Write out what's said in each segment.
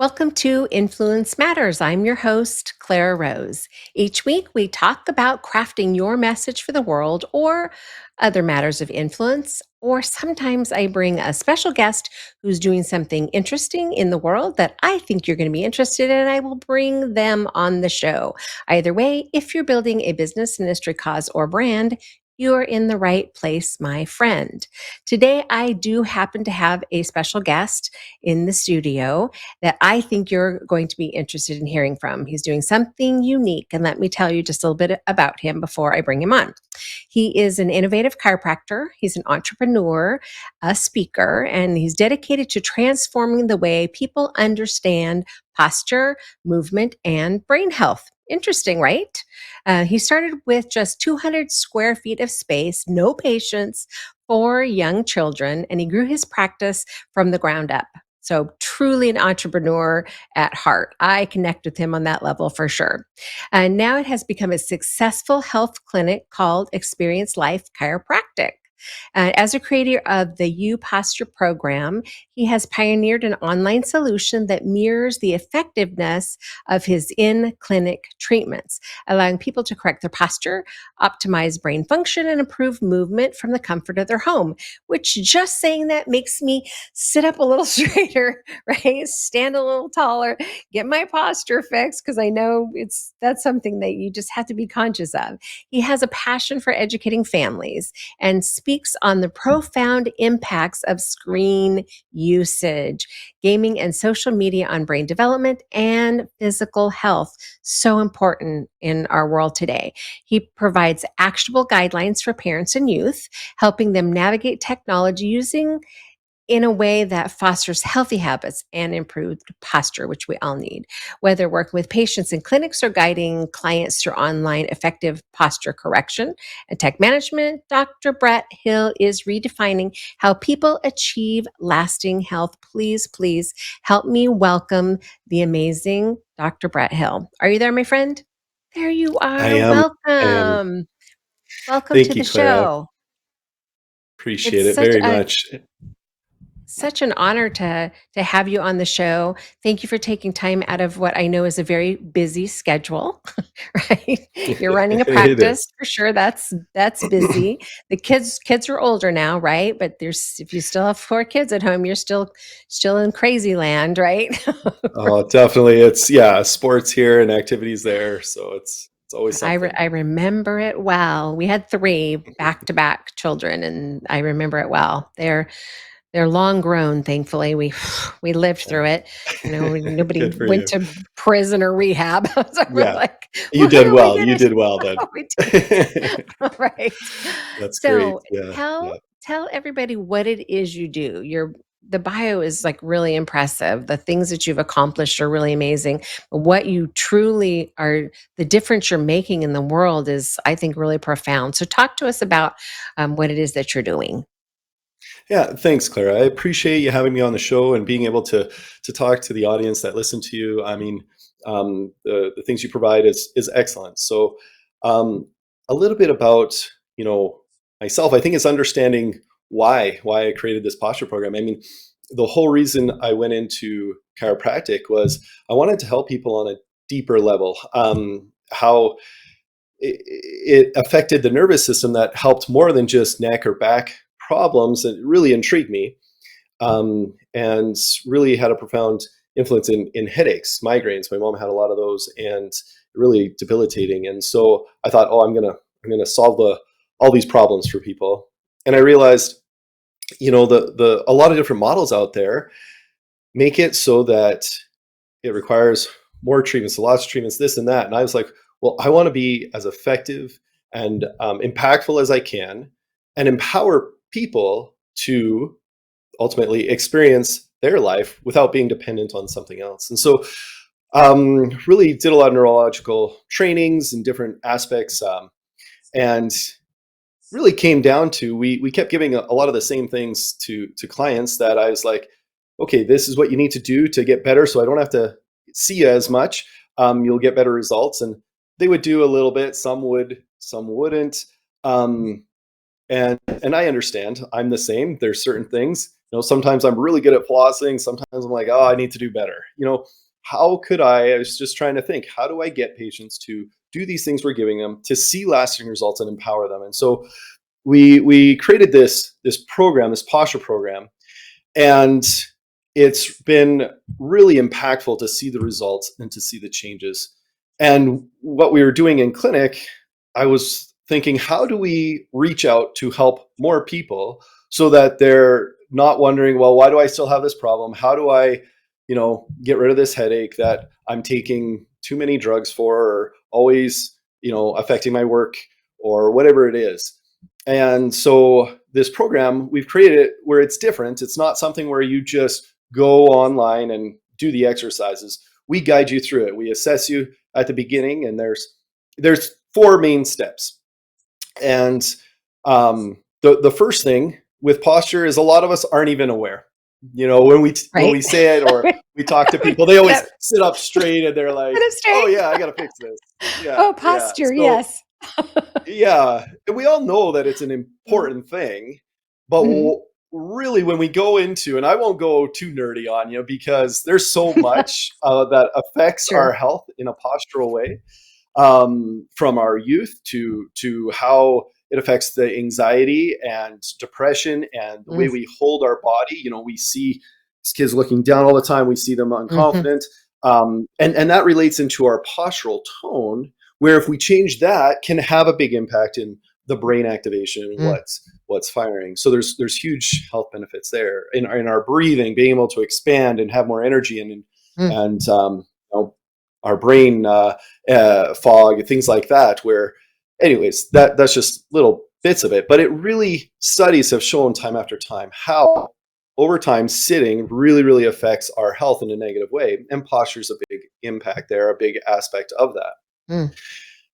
Welcome to Influence Matters. I'm your host, Clara Rose. Each week, we talk about crafting your message for the world or other matters of influence. Or sometimes I bring a special guest who's doing something interesting in the world that I think you're going to be interested in, and I will bring them on the show. Either way, if you're building a business, industry, cause, or brand, you're in the right place, my friend. Today, I do happen to have a special guest in the studio that I think you're going to be interested in hearing from. He's doing something unique, and let me tell you just a little bit about him before I bring him on. He is an innovative chiropractor, he's an entrepreneur, a speaker, and he's dedicated to transforming the way people understand posture, movement, and brain health. Interesting, right? He started with just 200 square feet of space, no patients, for young children, and he grew his practice from the ground up. So, truly an entrepreneur at heart. I connect with him on that level for sure. And now it has become a successful health clinic called Experience Life Chiropractic. As a creator of the U Posture program, he has pioneered an online solution that mirrors the effectiveness of his in clinic treatments, allowing people to correct their posture, optimize brain function, and improve movement from the comfort of their home. Which just saying that makes me sit up a little straighter, right? Stand a little taller, get my posture fixed because I know that's something that you just have to be conscious of. He has a passion for educating families and speaks on the profound impacts of screen usage, gaming, and social media on brain development and physical health. So important in our world today. He provides actionable guidelines for parents and youth, helping them navigate technology using in a way that fosters healthy habits and improved posture, which we all need. Whether working with patients in clinics or guiding clients through online effective posture correction and tech management, Dr. Brett Hill is redefining how people achieve lasting health. Please help me welcome the amazing Dr. Brett Hill. Are you there, my friend? There you I are. am. I am. Welcome. Welcome to Thank the you, Clara. show. It's Appreciate it very much. such an honor to have you on the show. Thank you for taking time out of what I know is a very busy schedule, right? You're running a It is. practice for sure. That's busy. The kids are older now, right? But there's if you still have four kids at home, you're still in crazy land, right? Oh, definitely. It's sports here and activities there, so it's always something. I remember it well. We had three back to back children, and I remember it well. They're long grown, thankfully. We lived through it. You know, nobody Good for went you. to prison or rehab. So we're Yeah, like, you did "Woohoo, we well. did You it." did well then. We did it. Right. That's great. So Yeah, yeah. tell everybody what it is you do. The bio is like really impressive. The things that you've accomplished are really amazing. But what you truly are, the difference you're making in the world is, I think, really profound. So talk to us about what it is that you're doing. Yeah, thanks, Clara. I appreciate you having me on the show and being able to talk to the audience that listen to you. I mean, the things you provide is excellent. So, um, a little bit about myself. I think it's understanding why I created this posture program. I mean, the whole reason I went into chiropractic was I wanted to help people on a deeper level. How it affected the nervous system that helped more than just neck or back problems. It really intrigued me, and really had a profound influence in headaches, migraines. My mom had a lot of those, and really debilitating. And so I thought, oh, I'm gonna solve all these problems for people. And I realized, the a lot of different models out there make it so that it requires more treatments, lots of treatments, this and that. And I was like, well, I want to be as effective and impactful as I can, and empower people to ultimately experience their life without being dependent on something else. And so, really did a lot of neurological trainings in different aspects, and really came down to we kept giving a lot of the same things to clients that I was like, okay, this is what you need to do to get better, so I don't have to see you as much. You'll get better results, and they would do a little bit. Some would, some wouldn't. And I understand. I'm the same. There's certain things sometimes I'm really good at flossing. Sometimes I'm like, oh, I need to do better. How could I was just trying to think, how do I get patients to do these things we're giving them to see lasting results and empower them? And so we created this program, this posture program, and it's been really impactful to see the results and to see the changes. And what we were doing in clinic, I was thinking, how do we reach out to help more people so that they're not wondering, well, why do I still have this problem? How do I, get rid of this headache that I'm taking too many drugs for, or always, affecting my work or whatever it is. And so this program, we've created it where it's different. It's not something where you just go online and do the exercises. We guide you through it. We assess you at the beginning, and there's four main steps. And the first thing with posture is a lot of us aren't even aware. When we Right. say it or we talk to people, they always Yep. sit up straight and they're like, Set up "Oh straight. yeah, I got to fix this." Yeah, Oh, yeah. posture. So Yes. yeah, and we all know that it's an Mhm. important thing, but Mhm. really, when we go into, and I won't go too nerdy on you because there's so much that affects our Sure. health in a postural way, from our youth to how it affects the anxiety and depression and the way Mm. we hold our body. We see these kids looking down all the time. We see them Mhm. unconfident, and that relates into our postural tone. Where if we change that, can have a big impact in the brain activation and Mm. what's firing. So there's huge health benefits there in our breathing, being able to expand and have more energy Mm. and our brain fog, things like that. Where, anyways, that's just little bits of it, but it really studies have shown time after time how over time sitting really really affects our health in a negative way, and posture is a big impact there, a big aspect of that. Mm.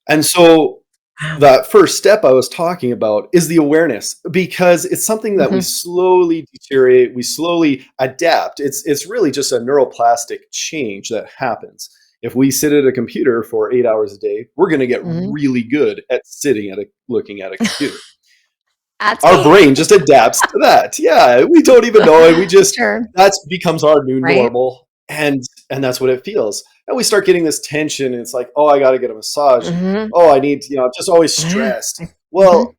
And so Wow. that first step I was talking about is the awareness, because it's something that we Mhm. slowly deteriorate, we slowly adapt. It's really just a neuroplastic change that happens. If we sit at a computer for 8 hours a day, we're going to get Mhm. really good at sitting at looking at a computer. That's Our me. brain just adapts to that. Yeah, we don't even know it. We just Sure. that becomes our new Right? normal, and that's what it feels. And we start getting this tension, and it's like, oh, I got to get a massage, and Mhm. oh, I need, I'm just always Yeah. stressed. Mhm. Well,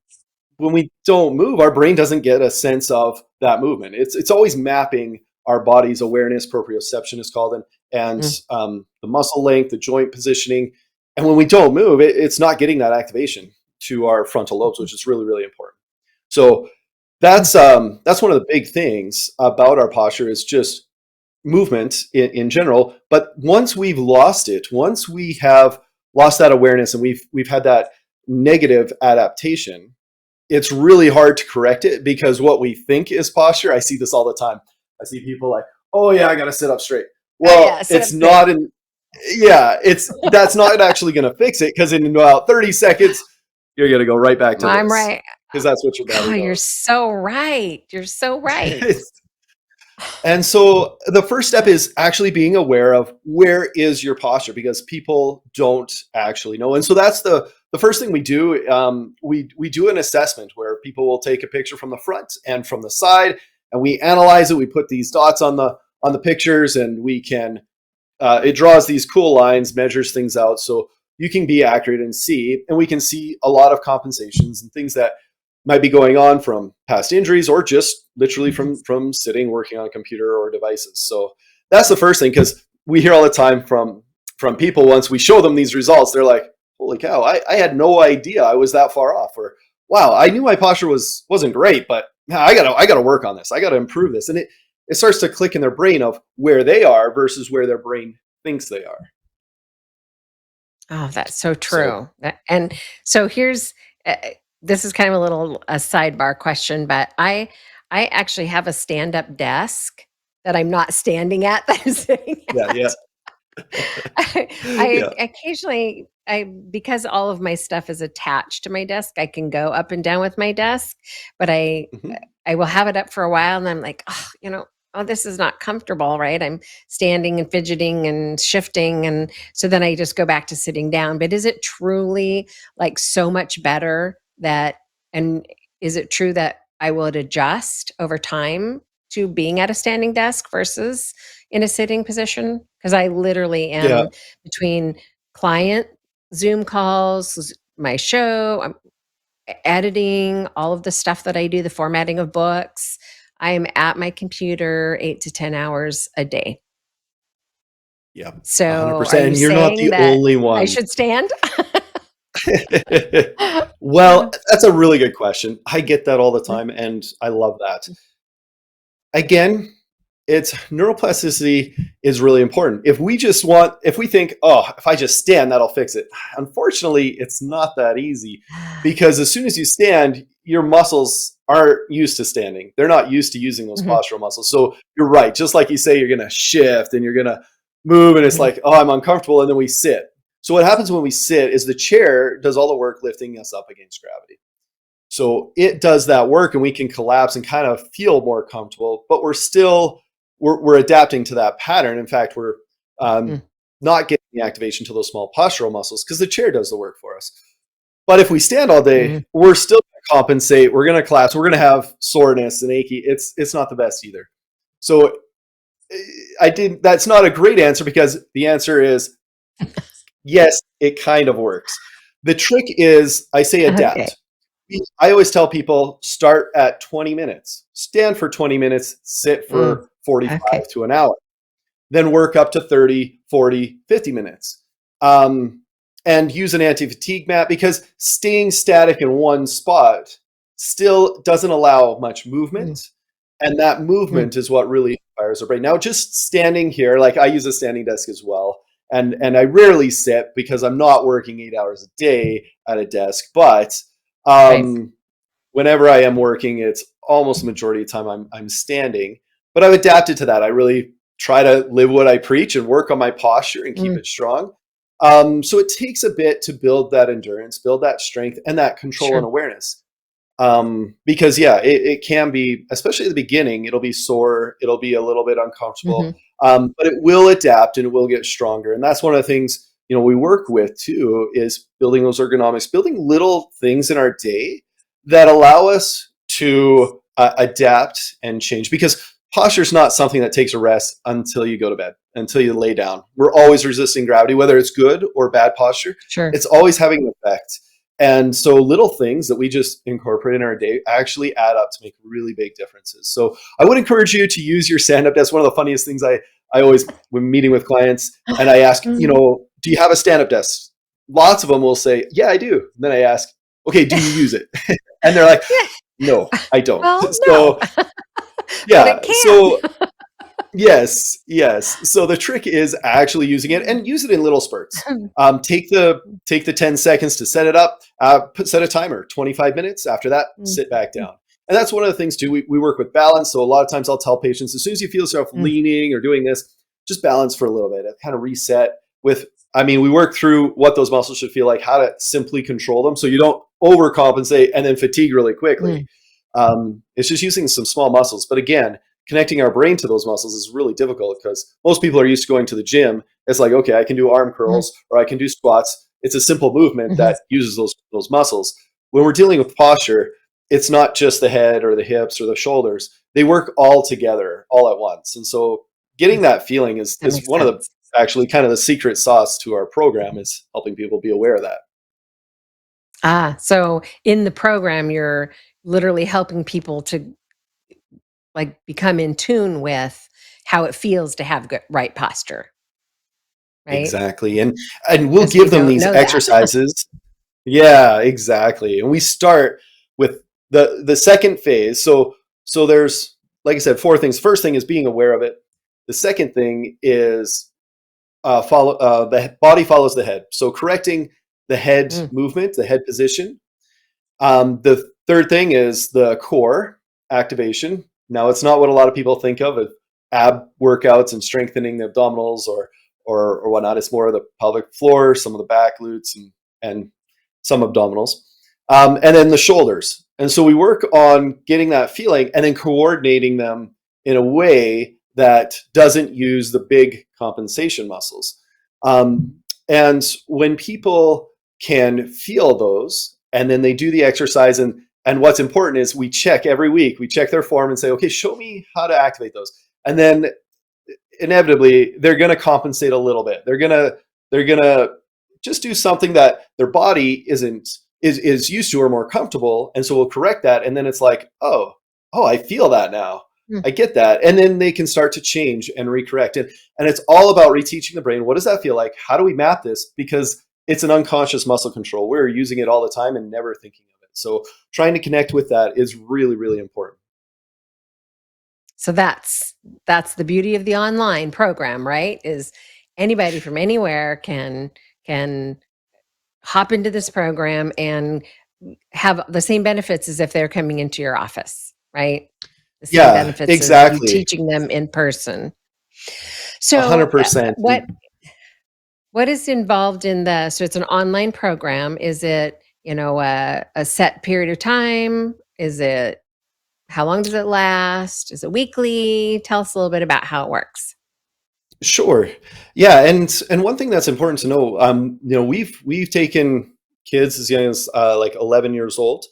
when we don't move, our brain doesn't get a sense of that movement. It's always mapping our body's awareness, proprioception is called, and Mm. the muscle length, the joint positioning. And when we don't move, it's not getting that activation to our frontal lobes, Mhm. which is really really important. So Mm. that's one of the big things about our posture is just movement in general. But once we've lost it, once we have lost that awareness and we've had that negative adaptation, it's really hard to correct it, because what we think is posture, I see this all the time. I see people like, oh yeah, I got to sit up straight. Oh, yeah. Well, Sit up it's straight. not in, yeah, it's that's not actually going to fix it, because in about 30 seconds, you're going to go right back to I'm this, right. because that's what your Oh, body you're knows. so right. You're so right. And so the first step is actually being aware of where is your posture, because people don't actually know. And so that's the first thing we do. We do an assessment where people will take a picture from the front and from the side, and we analyze it. We put these dots on the pictures, and we can it draws these cool lines, measures things out, so you can be accurate and see. And we can see a lot of compensations and things that might be going on from past injuries, or just literally Mhm. from sitting working on a computer or devices. So that's the first thing, because we hear all the time from people, once we show them these results, they're like, holy cow, I had no idea I was that far off, or wow, I knew my posture wasn't great, but I gotta work on this, I gotta improve this. And it starts to click in their brain of where they are versus where their brain thinks they are. Oh, that's so So true. And so here's this is kind of a sidebar question, but I actually have a stand-up desk that I'm not standing at, that I'm sitting yeah, at. yeah, I yeah. occasionally because all of my stuff is attached to my desk, I can go up and down with my desk, but Mhm. I will have it up for a while and I'm like, oh, oh, this is not comfortable, right? I'm standing and fidgeting and shifting. And so then I just go back to sitting down. But is it truly like so much better and is it true that I would adjust over time to being at a standing desk versus in a sitting position? Because I literally Yeah. am between client Zoom calls, my show, I'm editing, all of the stuff that I do, the formatting of books. I am at my computer 8 to 10 hours a day. Yeah. So, are 100%. you And you're not saying the that only I one. should stand? Well, that's a really good question. I get that all the Mhm, time, and I love that. Again, it's neuroplasticity is really important. If we think, oh, if I just stand, that'll fix it. Unfortunately, it's not that easy because as soon as you stand, your muscles aren't used to standing. They're not used to using those mhm, postural muscles. So you're right. Just like you say, you're going to shift and you're going to move, and it's mhm, like, oh, I'm uncomfortable. And then we sit. So what happens when we sit is the chair does all the work lifting us up against gravity. So it does that work and we can collapse and kind of feel more comfortable, but we're adapting to that pattern. In fact, we're mm, not getting the activation to those small postural muscles because the chair does the work for us. But if we stand all day, mhm. we're still going to compensate. We're going to collapse. We're going to have soreness and achy. It's not the best either. So that's not a great answer because the answer is yes, it kind of works. The trick is I say Okay. adapt. I always tell people start at 20 minutes, stand for 20 minutes, sit Mm, for 45 okay. to an hour, then work up to 30, 40, 50 minutes. Um, and use an anti fatigue mat because staying static in one spot still doesn't allow much Mm, movement. And that mm, movement is what really inspires our brain. Now, just standing here, like I use a standing desk as well. And I rarely sit because I'm not working 8 hours a day at a desk. But right. um, whenever I am working, it's almost the majority of the time I'm standing. But I've adapted to that. I really try to live what I preach and work on my posture and keep Mm, it strong. So it takes a bit to build that endurance, build that strength, and that control and sure. awareness. Because yeah, it can be, especially at the beginning, it'll be sore, it'll be a little bit uncomfortable, Mhm, but it will adapt and it will get stronger. And that's one of the things we work with too is building those ergonomics, building little things in our day that allow us to adapt and change. Because posture is not something that takes a rest until you go to bed, until you lay down. We're always resisting gravity, whether it's good or bad posture. sure. It's always having an effect. And so little things that we just incorporate in our day actually add up to make really big differences. So I would encourage you to use your stand-up desk. One of the funniest things I always, when meeting with clients, and I ask, Mm. do you have a stand-up desk? Lots of them will say, yeah, I do. And then I ask, okay, do you use it? And they're like, Yeah, no, I don't. well, no, So but yeah, it can. so yes, yes. So the trick is actually using it and use it in little spurts. Take the 10 seconds to set it up. Set a timer, 25 minutes. After that, Mm, sit back mm, down. And that's one of the things too. We work with balance. So a lot of times I'll tell patients as soon as you feel yourself mm, leaning or doing this, just balance for a little bit. Kind of reset with. I mean, we work through what those muscles should feel like, how to simply control them, so you don't overcompensate and then fatigue really quickly. mm, It's just using some small muscles. But again, connecting our brain to those muscles is really difficult because most people are used to going to the gym. It's like, okay, I can do arm mm, curls or I can do squats. It's a simple movement mhm. that uses those muscles. When we're dealing with posture, it's not just the head or the hips or the shoulders. They work all together all at once. And so getting Mm, that feeling that is makes one of the sense. actually kind of the secret sauce to our program is helping people be aware of that. So in the program, you're literally helping people to, like, become in tune with how it feels to have good right posture, right? Exactly. And we'll Because we give them don't these know that. exercises. Yeah, exactly. And we start with the second phase. So there's, like I said, four things. First thing is being aware of it. The second thing is follow the body follows the head. So correcting the head Mm, movement, the head position. The third thing is the core activation. Now, it's not what a lot of people think of as ab workouts and strengthening the abdominals or whatnot. It's more of the pelvic floor, some of the back glutes, and some abdominals, and then the shoulders. And so we work on getting that feeling and then coordinating them in a way that doesn't use the big compensation muscles. And when people can feel those and then they do the exercise and And what's important is we check every week, we check their form and say, okay, show me how to activate those. And then inevitably they're going to compensate a little bit. They're going to just do something that their body isn't is used to or more comfortable, and so we'll correct that. And then it's like, oh, I feel that now. Mm. I get that. And then they can start to change and recorrect it. And it's all about reteaching the brain. What does that feel like? How do we map this? Because it's an unconscious muscle control. We're using it all the time and never thinking of it. So trying to connect with that is really, really important. So that's the beauty of the online program, right? Is anybody from anywhere can hop into this program and have the same benefits as if they're coming into your office, right? The same Yeah, benefits as you exactly. teaching them in person. A So, hundred percent. what is involved in the so it's an online program. Is it, a set period of time? Is it how long does it last? Is it weekly? Tell us a little bit about how it works. Sure. Yeah, and one thing that's important to know, we've taken kids as young as like 11 years old,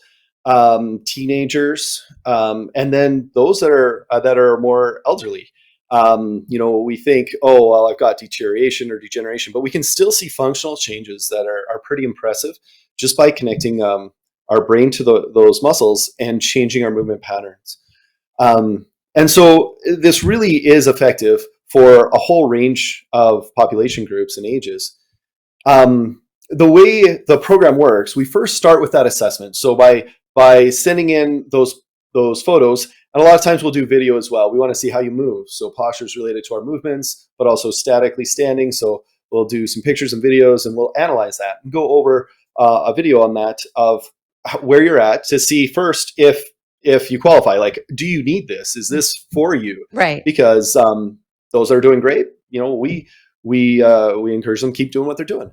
teenagers, and then those that are more elderly. We think, oh well, I've got deterioration or degeneration, but we can still see functional changes that are pretty impressive just by connecting our brain to those muscles and changing our movement patterns. And so this really is effective for a whole range of population groups and ages. The way the program works, we first start with that assessment. So by sending in those photos, and a lot of times we'll do video as well. We want to see how you move. So posture is related to our movements, but also statically standing. So we'll do some pictures and videos, and we'll analyze that and go over a video on that of where you're at to see first if you qualify. Like, do you need this? Is this for you? Right. Because those that are doing great, we encourage them to keep doing what they're doing.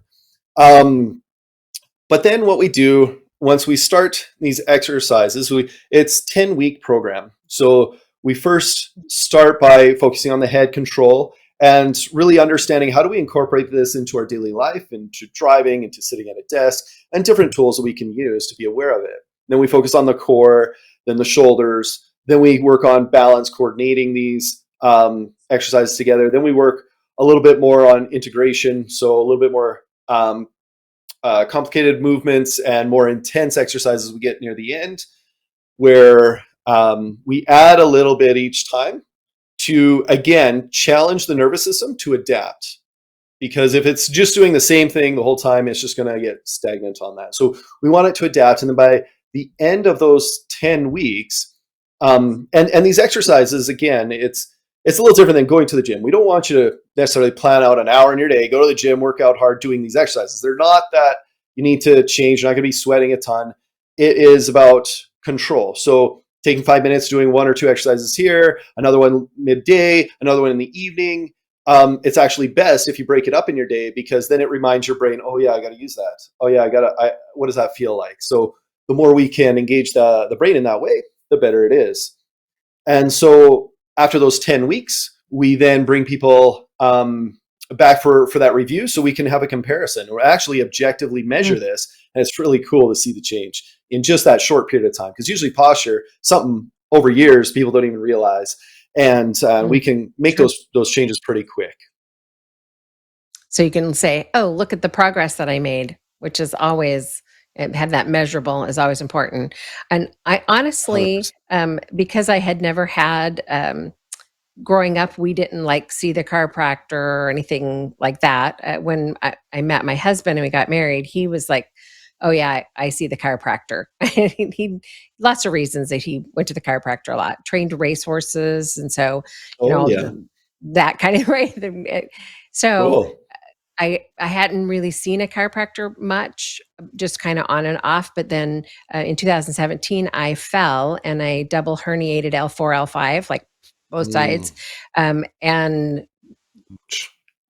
But then what we do once we start these exercises, it's 10-week program. So we first start by focusing on the head control and really understanding how do we incorporate this into our daily life, into driving, into sitting at a desk, and different tools that we can use to be aware of it. Then we focus on the core, then the shoulders, then we work on balance, coordinating these exercises together. Then we work a little bit more on integration, so a little bit more complicated movements and more intense exercises we get near the end, where we add a little bit each time to, again, challenge the nervous system to adapt. Because if it's just doing the same thing the whole time, it's just going to get stagnant on that. So we want it to adapt. And then by the end of those 10 weeks, and these exercises, again, it's a little different than going to the gym. We don't want you to necessarily plan out an hour in your day, go to the gym, work out hard doing these exercises. They're not that you need to change. You're not going to be sweating a ton. It is about control. So taking 5 minutes, doing one or two exercises here, another one midday, another one in the evening. It's actually best if you break it up in your day, because then it reminds your brain, oh yeah, I got to use that. Oh yeah, what does that feel like? So the more we can engage the brain in that way, the better it is. And so after those 10 weeks, we then bring people back for that review so we can have a comparison or actually objectively measure this. And it's really cool to see the change in just that short period of time. Because usually posture, something over years, people don't even realize. And we can make those changes pretty quick. So you can say, "Oh, look at the progress that I made," which is always have that measurable is always important. And I honestly, 100%. because I had never had growing up, we didn't like see the chiropractor or anything like that. When I met my husband and we got married, he was like, "Oh yeah, I see the chiropractor." he lots of reasons that he went to the chiropractor a lot. Trained racehorses, and so you Oh know yeah. the, that kind of way. So Cool. I hadn't really seen a chiropractor much, just kind of on and off. But then in 2017, I fell and I double herniated L4, L5, like both sides. Mm. And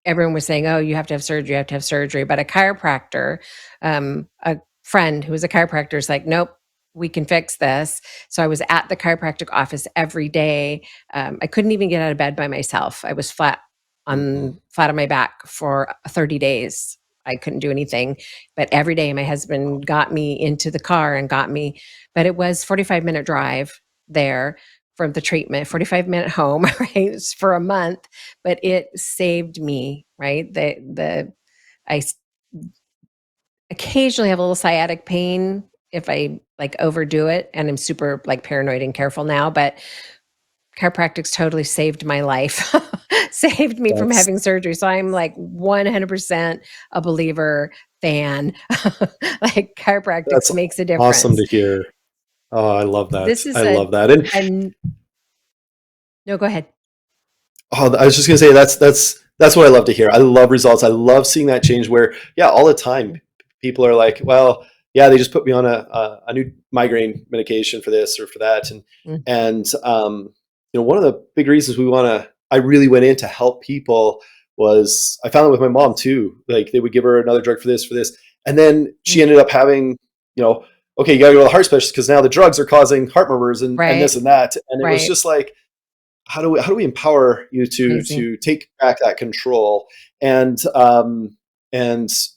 everyone was saying, "Oh, you have to have surgery, you have to have surgery." But a chiropractor, a friend who was a chiropractor is like, "Nope, we can fix this." So I was at the chiropractic office every day. I couldn't even get out of bed by myself. I was flat Mhm. on my back for 30 days. I couldn't do anything. But every day my husband got me into the car and got me, but it was 45-minute drive there from the treatment, 45-minute home, right? It's for a month, but it saved me, right? I occasionally have a little sciatic pain if I like overdo it, and I'm super like paranoid and careful now, but chiropractic's totally saved my life, saved me from That's having surgery. So I'm like 100% a believer fan. Like chiropractics that's makes a awesome difference. to hear. Oh, I love that. This is I love that. And a, no, go ahead. oh, I was just gonna say that's what I love to hear. I love results. I love seeing that change. Where yeah, all the time people are like, well, yeah, they just put me on a new migraine medication for this or for that, Mm, and one of the big reasons I really went in to help people was I found it with my mom too. Like they would give her another drug for this, and then she mm. ended up having you know. Okay, you gotta go to the heart specialist because now the drugs are causing heart murmurs and this Right, and that. And it was right. just like, how do we empower you Amazing. to take back that control and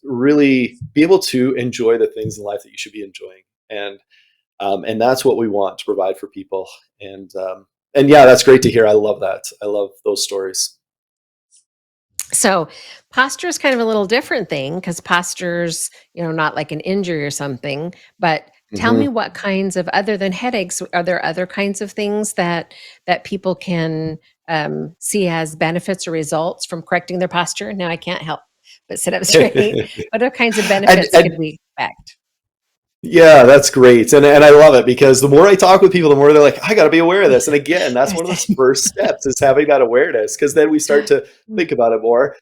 really be able to enjoy the things in life that you should be enjoying and that's what we want to provide for people and yeah, that's great to hear. I love that. I love those stories. So posture is kind of a little different thing because posture's, not like an injury or something. But tell me Hmm. what kinds of, other than headaches, are there other kinds of things that people can see as benefits or results from correcting their posture? Now I can't help but sit up straight. What other kinds of and benefits could and we expect? yeah, that's great. And I love it because the more I talk with people, the more they're like, I got to be aware of this. And again, that's one of the first steps is having that awareness because then we start to think about it more.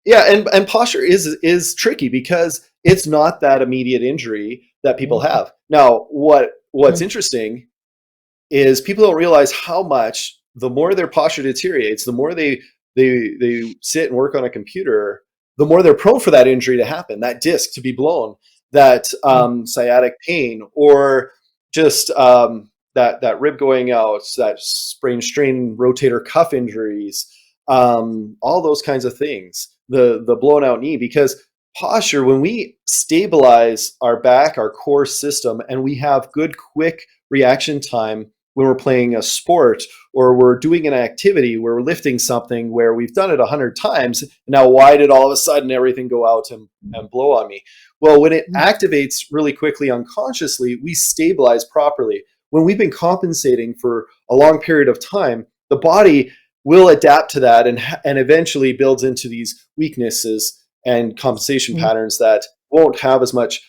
Yeah, and posture is tricky because it's not that immediate injury that people Mhm, have. Now, what's mhm, interesting is people don't realize how much the more their posture deteriorates, the more they sit and work on a computer, the more they're prone for that injury to happen, that disc to be blown, that mhm, sciatic pain, or just that rib going out, that sprain, strain, rotator cuff injuries, all those kinds of things, the blown out knee, because posture, when we stabilize our back, our core system, and we have good, quick reaction time when we're playing a sport or we're doing an activity where we're lifting something where we've done it 100 times. Now, why did all of a sudden everything go out and blow on me? Well, when it mhm, activates really quickly unconsciously, we stabilize properly. When we've been compensating for a long period of time, the body will adapt to that and eventually builds into these weaknesses and compensation mhm, patterns that won't have as much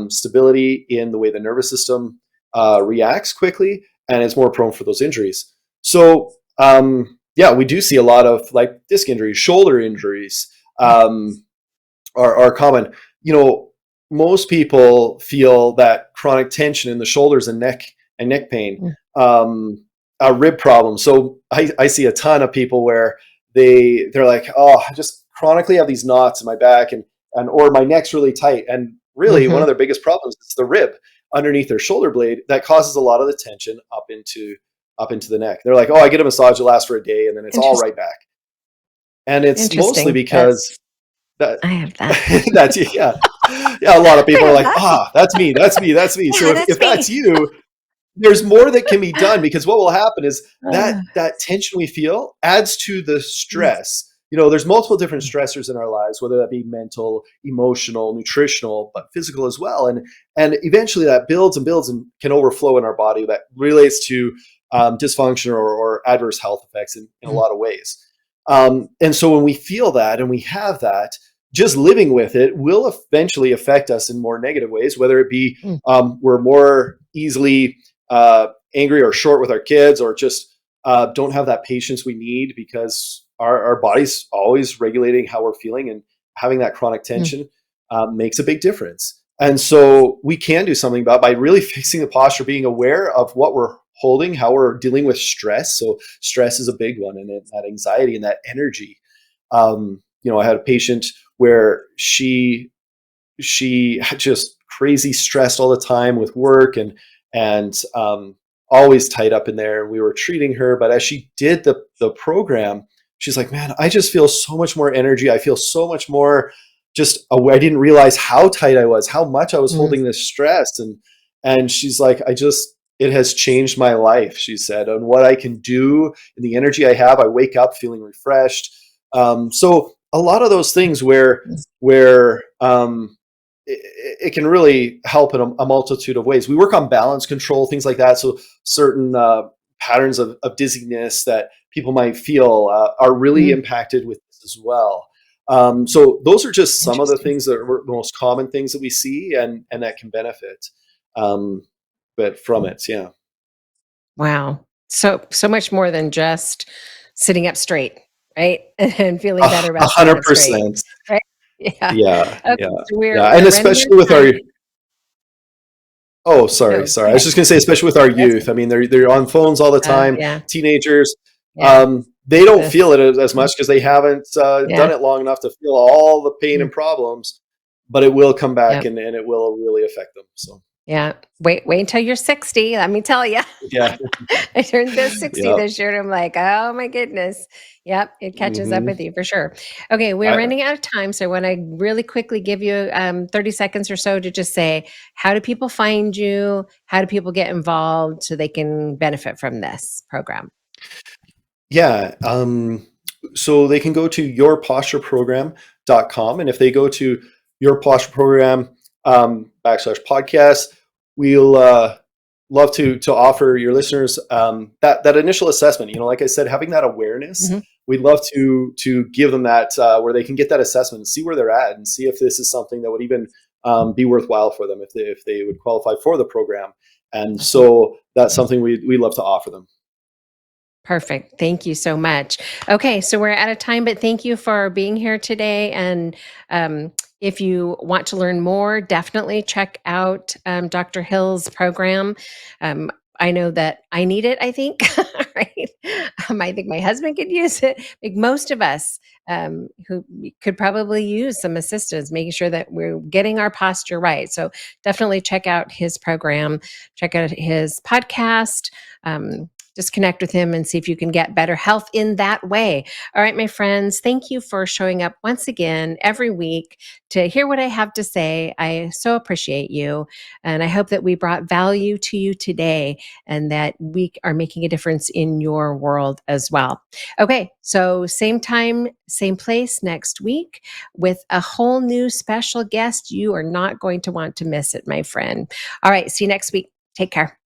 stability in the way the nervous system reacts quickly and is more prone for those injuries. So yeah, we do see a lot of like disc injuries, shoulder injuries mhm, are common. Most people feel that chronic tension in the shoulders and neck pain, mhm, um, a rib problem. So I see a ton of people where they're like, oh, I just chronically have these knots in my back and or my neck's really tight. And really, one mhm. of their biggest problems is the rib underneath their shoulder blade that causes a lot of the tension up into the neck. They're like, oh, I get a massage, it lasts for a day, and then it's all right Interesting. back. And it's mostly Interesting. because that I have that. that's yeah. Yeah, a lot of I people are have like, that. that's me, that's me, that's me. So Yeah, if that's that's me. you, there's more that can be done because what will happen is that Uh, that tension we feel adds to the mm, stress. There's multiple different stressors in our lives, whether that be mental, emotional, nutritional, but physical as well. And eventually that builds and builds and can overflow in our body that relates to dysfunction or adverse health effects in a mm, lot of ways. And so when we feel that and we have that, just living with it will eventually affect us in more negative ways, whether it be mm, we're more easily angry or short with our kids, or just don't have that patience we need because our body's always regulating how we're feeling, and having that chronic mm, tension makes a big difference. And so we can do something about by really fixing the posture, being aware of what we're holding, how we're dealing with stress. So stress is a big one, and that anxiety and that energy. I had a patient where she had just crazy stressed all the time with work and always tied up in there. And we were treating her, but as she did the program, she's like, "Man, I just feel so much more energy. I feel so much more. I didn't realize how tight I was, how much I was Mm, holding this stress. And she's like, it has changed my life, she said, and what I can do and the energy I have. I wake up feeling refreshed. So a lot of those things where it can really help in a multitude of ways. We work on balance control, things like that. So certain patterns of dizziness that people might feel are really mm, impacted with this as well. So those are just some of the interesting. things that are the most common things that we see and that can benefit. Um, but from it, yeah. Wow. So much more than just sitting up straight, right? And feeling A better about sitting up straight, 100%. right? Yeah. Yeah, Okay, yeah, so yeah, and we're running out especially with of our time. oh, sorry, No, sorry. go I was ahead. just gonna say, especially with our That's youth. I mean, they're on phones all the time. yeah, Teenagers, yeah. they don't This feel it as much because they haven't done yeah, it long enough to feel all the pain mm, and problems. But it will come back, yep, and it will really affect them. So yeah. Wait until you're 60, let me tell you. yeah, I turned this 60 yeah. this year, and I'm like, "Oh my goodness." Yep, it catches up hmm with you for sure. Okay, we're I, running out of time, so I wanna really quickly give you, 30 seconds or so to just say, how do people find you? How do people get involved so they can benefit from this program? Yeah. So they can go to yourpostureprogram.com. And if they go to your posture program backslash podcast, we'll love to offer your listeners that initial assessment. You know, like I said, having that awareness, Mhm. we'd love to give them that where they can get that assessment and see where they're at and see if this is something that would even be worthwhile for them if they would qualify for the program. And Awesome. so that's something we love to offer them. Perfect. Thank you so much. Okay, so we're out of time, but thank you for being here today. And if you want to learn more, definitely check out Dr. Hill's program. I know that I need it, I think, right? I think my husband could use it. Like most of us who could probably use some assistance, making sure that we're getting our posture right. So definitely check out his program, check out his podcast. Just connect with him and see if you can get better health in that way. All right, my friends, thank you for showing up once again every week to hear what I have to say. I so appreciate you. And I hope that we brought value to you today and that we are making a difference in your world as well. Okay, so same time, same place next week with a whole new special guest. You are not going to want to miss it, my friend. All right, see you next week. Take care.